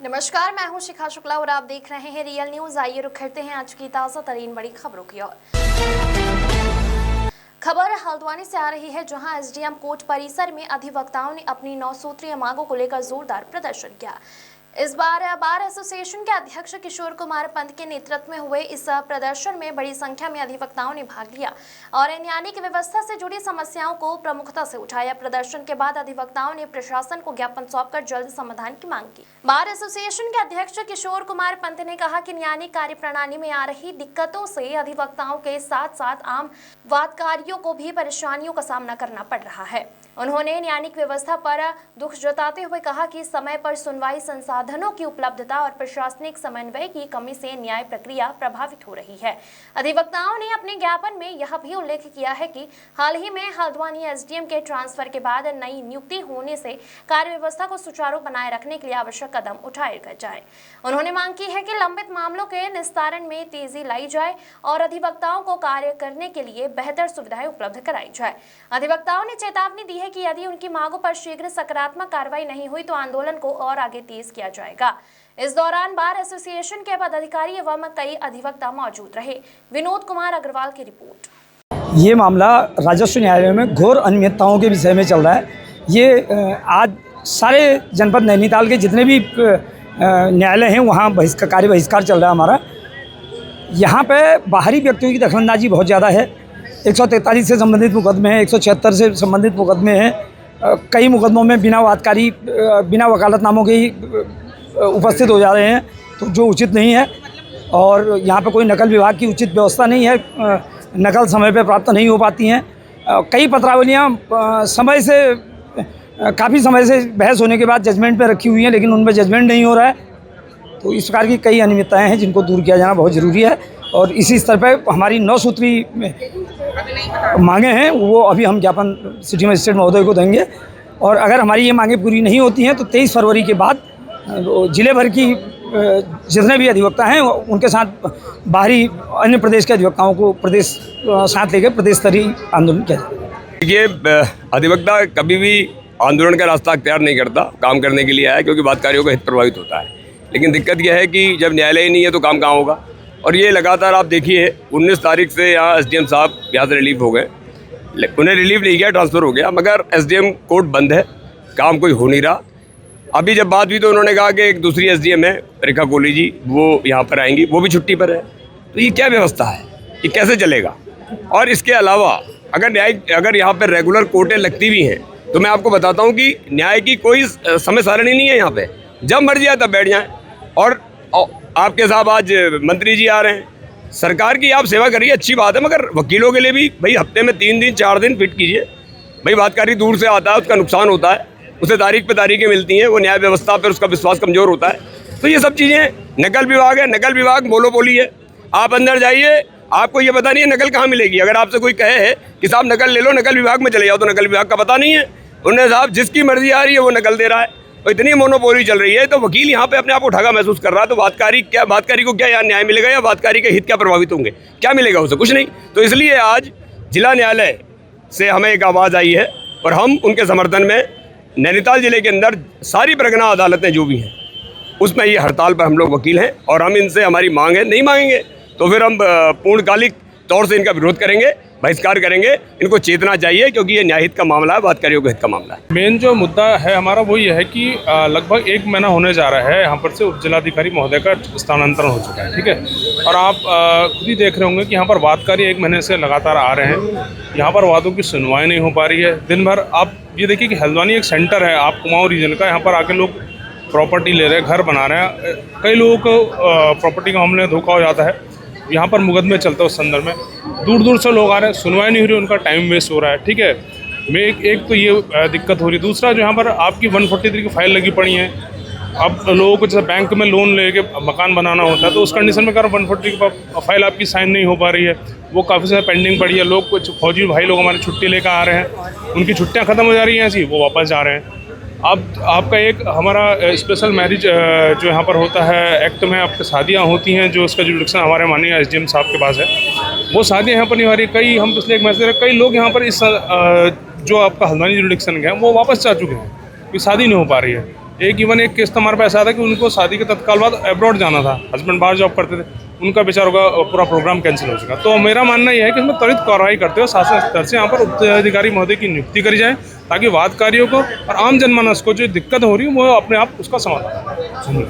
नमस्कार, मैं हूं शिखा शुक्ला और आप देख रहे हैं रियल न्यूज। आइए रुक करते हैं आज की ताजा तरीन बड़ी खबरों की ओर। खबर हल्द्वानी से आ रही है, जहां एसडीएम कोर्ट परिसर में अधिवक्ताओं ने अपनी 9 सूत्रीय मांगों को लेकर जोरदार प्रदर्शन किया। इस बार बार एसोसिएशन के अध्यक्ष किशोर कुमार पंत के नेतृत्व में हुए इस प्रदर्शन में बड़ी संख्या में अधिवक्ताओं ने भाग लिया और न्यायिक व्यवस्था से जुड़ी समस्याओं को प्रमुखता से उठाया। प्रदर्शन के बाद अधिवक्ताओं ने प्रशासन को ज्ञापन सौंपकर जल्द समाधान की मांग की। बार एसोसिएशन के अध्यक्ष किशोर कुमार पंत ने कहा कि न्यायिक कार्य प्रणाली में आ रही दिक्कतों से अधिवक्ताओं के साथ साथ आम वादकारियों को भी परेशानियों का सामना करना पड़ रहा है। उन्होंने न्यायिक व्यवस्था पर दुख जताते हुए कहा कि समय पर सुनवाई, संसाधनों की उपलब्धता और प्रशासनिक समन्वय की कमी से न्याय प्रक्रिया प्रभावित हो रही है। अधिवक्ताओं ने अपने ज्ञापन में यह भी उल्लेख किया है कि हाल ही में हल्द्वानी एसडीएम के ट्रांसफर के बाद नई नियुक्ति होने से कार्य व्यवस्था को सुचारू बनाए रखने के लिए आवश्यक कदम उठाए जाए। उन्होंने मांग की है कि लंबित मामलों के निस्तारण में तेजी लाई जाए और अधिवक्ताओं को कार्य करने के लिए बेहतर सुविधाएं उपलब्ध कराई जाए। अधिवक्ताओं ने चेतावनी दी है कि यदि उनकी मांगों पर शीघ्र सकारात्मक कार्रवाई नहीं हुई तो आंदोलन को और आगे तेज किया जाएगा। इस दौरान बार एसोसिएशन के पदाधिकारी एवं कई अधिवक्ता मौजूद रहे। विनोद कुमार अग्रवाल की रिपोर्ट। ये मामला राजस्व न्यायालय में घोर अनियमितताओं के विषय में चल रहा है। ये आज सारे जनपद नैनीताल के जितने भी न्यायालय हैं वहाँ कार्य बहिष्कार चल रहा है हमारा। यहाँ पे बाहरी व्यक्तियों की दखलंदाजी बहुत ज़्यादा है। 143 से संबंधित मुकदमे हैं, 176 से संबंधित मुकदमे हैं। कई मुकदमों में बिना वादकारी, बिना वकालतनामों के ही उपस्थित हो जा रहे हैं, तो जो उचित नहीं है। और यहाँ पे कोई नकल विभाग की उचित व्यवस्था नहीं है, नकल समय पे प्राप्त नहीं हो पाती हैं। कई पत्रावलियाँ काफ़ी समय से बहस होने के बाद जजमेंट पे रखी हुई हैं, लेकिन उनमें जजमेंट नहीं हो रहा है। तो इस प्रकार की कई अनियमितताएँ हैं जिनको दूर किया जाना बहुत ज़रूरी है। और इसी स्तर पर हमारी 9 सूत्री मांगे हैं, वो अभी हम ज्ञापन सिटी मजिस्ट्रेट महोदय को देंगे। और अगर हमारी ये मांगें पूरी नहीं होती हैं तो 23 फरवरी के बाद जिले भर की जितने भी अधिवक्ता हैं उनके साथ बाहरी अन्य प्रदेश के अधिवक्ताओं को प्रदेश साथ लेकर प्रदेश स्तरीय आंदोलन किया जाएगा। देखिए, अधिवक्ता कभी भी आंदोलन का रास्ता अख्तियार नहीं करता, काम करने के लिए आया, क्योंकि वादकारियों का हित प्रभावित होता है। लेकिन दिक्कत यह है कि जब न्यायालय ही नहीं है तो काम कहाँ होगा। और ये लगातार आप देखिए 19 तारीख से यहाँ एसडीएम साहब यहाँ से रिलीव हो गए। उन्हें रिलीव नहीं किया, ट्रांसफ़र हो गया, मगर एसडीएम कोर्ट बंद है, काम कोई हो नहीं रहा। अभी जब बात हुई तो उन्होंने कहा कि एक दूसरी एसडीएम है रेखा कोहली जी, वो यहाँ पर आएंगी, वो भी छुट्टी पर है। तो ये क्या व्यवस्था है, ये कैसे चलेगा। और इसके अलावा अगर यहाँ पर रेगुलर कोर्टें लगती भी हैं तो मैं आपको बताता हूँ कि न्याय की कोई समय सारणी नहीं है यहाँ पे। जब मर्जी आए तब बैठ जाएं। और आपके साहब आज मंत्री जी आ रहे हैं, सरकार की आप सेवा करिए, अच्छी बात है, मगर वकीलों के लिए भी भाई हफ्ते में 3 दिन 4 दिन फिट कीजिए। भाई वादकारी दूर से आता है, उसका नुकसान होता है, उसे तारीख पे तारीखें मिलती हैं, वो न्याय व्यवस्था पर उसका विश्वास कमज़ोर होता है। तो ये सब चीज़ें, नकल विभाग है, नकल विभाग मोनोपोली है। आप अंदर जाइए, आपको ये पता नहीं है नकल कहाँ मिलेगी। अगर आपसे कोई कहे है कि साहब नकल ले लो, नकल विभाग में चले जाओ, तो नकल विभाग का पता नहीं है। उन्हें साहब जिसकी मर्जी आ रही है वो नकल दे रहा है। और इतनी मोनोपोली चल रही है, तो वकील यहाँ पे अपने आप को ठगा महसूस कर रहा है। तो वादकारी को क्या यहाँ न्याय मिलेगा, या वादकारी के हित क्या प्रभावित होंगे, क्या मिलेगा उसे? कुछ नहीं। तो इसलिए आज जिला न्यायालय से हमें एक आवाज़ आई है और हम उनके समर्थन में नैनीताल जिले के अंदर सारी परगना अदालतें जो भी हैं उसमें ये हड़ताल पर हम लोग वकील हैं। और हम इनसे हमारी मांग है, नहीं मांगेंगे तो फिर हम पूर्णकालिक तौर से इनका विरोध करेंगे, बहिष्कार करेंगे। इनको चेतना चाहिए, क्योंकि ये न्याय हित का मामला है, वादकारियों के हित का मामला है। मेन जो मुद्दा है हमारा वो ये है कि लगभग 1 महीना होने जा रहा है यहाँ पर से उप जिलाधिकारी महोदय का स्थानांतरण हो चुका है, ठीक है। और आप खुद ही देख रहे होंगे कि यहाँ पर वादकारी 1 महीने से लगातार आ रहे हैं। यहाँ पर वादों की सुनवाई नहीं हो पा रही है। दिन भर आप ये देखिए कि हल्द्वानी एक सेंटर है आप कुमाऊँ रीजन का, यहाँ पर आके लोग प्रॉपर्टी ले रहे हैं, घर बना रहे हैं। कई लोगों को प्रॉपर्टी का मामले में धोखा हो जाता है, यहाँ पर मुकदमे चलते हैं उस संदर्भ में। दूर दूर से लोग आ रहे हैं, सुनवाई नहीं हो रही, उनका टाइम वेस्ट हो रहा है, ठीक है। एक तो ये दिक्कत हो रही है। दूसरा जो यहाँ पर आपकी 143 की फाइल लगी पड़ी है। अब लोगों को जैसे बैंक में लोन लेके मकान बनाना होता है तो उस कंडीशन में अगर 143 की फाइल आपकी साइन नहीं हो पा रही है, वो काफ़ी सारी पेंडिंग पड़ी है। लोग कुछ फौजी भाई लोग हमारे छुट्टी लेकर आ रहे हैं, उनकी छुट्टियाँ ख़त्म हो जा रही हैं ऐसी, वो वापस जा रहे हैं। अब आपका एक हमारा स्पेशल मैरिज जो यहाँ पर होता है एक्ट में, आपकी शादियाँ होती हैं, जो उसका जुडिक्शन हमारे माननीय एसडीएम साहब के पास है, वो शादियाँ यहाँ पर नहीं हो रही। कई हम पिछले 1 महीने से कई लोग यहाँ पर इस जो आपका हल्द्वानी जुडिक्शन है वो वापस जा चुके हैं, कोई शादी नहीं हो पा रही है। एक इवन एक केस तो हमारे पास ऐसा था कि उनको शादी के तत्काल बाद अब्रॉड जाना था, हस्बैंड बाहर जॉब करते थे, उनका बेचारों का पूरा प्रोग्राम कैंसिल हो चुका। तो मेरा मानना यह है कि इसमें त्वरित कार्रवाई करते हुए शासन स्तर से यहाँ पर उच्चाधिकारी महोदय की नियुक्ति करी जाए, ताकि वादकारियों को और आम जनमानस को जो दिक्कत हो रही है वो अपने आप उसका समाधान हो।